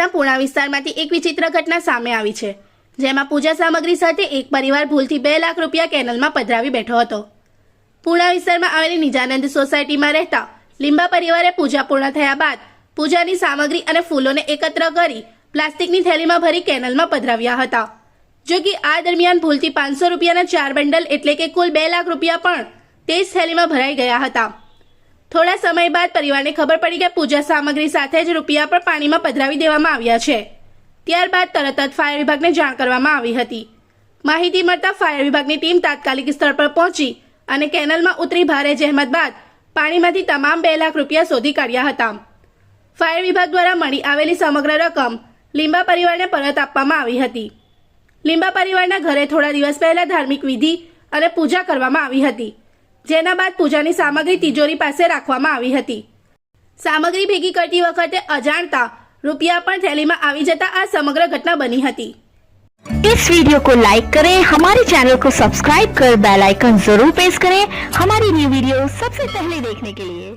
સુરતના પૂણા વિસ્તારમાંથી એક વિચિત્ર ઘટના સામે આવી છે, જેમાં પૂજા સામગ્રી સાથે એક પરિવાર ભૂલથી 2 લાખ રૂપિયા કેનલમાં પધરાવી બેઠો હતો। પૂણા વિસ્તારમાં આવેલી નિજાનંદ સોસાયટીમાં રહેતા લીંબા પરિવારે પૂજા પૂર્ણ થયા બાદ પૂજાની સામગ્રી અને ફૂલોને એકત્ર કરી પ્લાસ્ટિકની થેલીમાં ભરી કેનલમાં પધરાવ્યા હતા। જો કે આ દરમિયાન ભૂલથી 500 રૂપિયાના 4 બંડલ એટલે કે કુલ 2 લાખ રૂપિયા પણ તે જ થેલીમાં ભરાઈ ગયા હતા। થોડા સમય બાદ પરિવારને ખબર પડી કે પૂજા સામગ્રી સાથે જ રૂપિયા પણ પાણીમાં પધરાવી દેવામાં આવ્યા છે। ત્યારબાદ તરત જ ફાયર વિભાગને જાણ કરવામાં આવી હતી। માહિતી મળતા ફાયર વિભાગની ટીમ તાત્કાલિક સ્થળ પર પહોંચી અને કેનલમાં ઉતરી ભારે જહેમત બાદ પાણીમાંથી તમામ 2 લાખ રૂપિયા શોધી કાઢ્યા હતા। ફાયર વિભાગ દ્વારા મળી આવેલી સમગ્ર રકમ લીંબા પરિવારને પરત આપવામાં આવી હતી। લીંબા પરિવારના ઘરે થોડા દિવસ પહેલા ધાર્મિક વિધિ અને પૂજા કરવામાં આવી હતી, જેના બાદ પૂજાની સામગ્રી તિજોરી પાસે રાખવામાં આવી હતી। સામગ્રી ભેગી કરતી વખતે અજાણતા रुपया पर थैली में आवी जता आ समग्र घटना बनी हती। इस वीडियो को लाइक करें, हमारे चैनल को सब्सक्राइब कर बेल आइकन जरूर प्रेस करें हमारी न्यू वीडियो सबसे पहले देखने के लिए।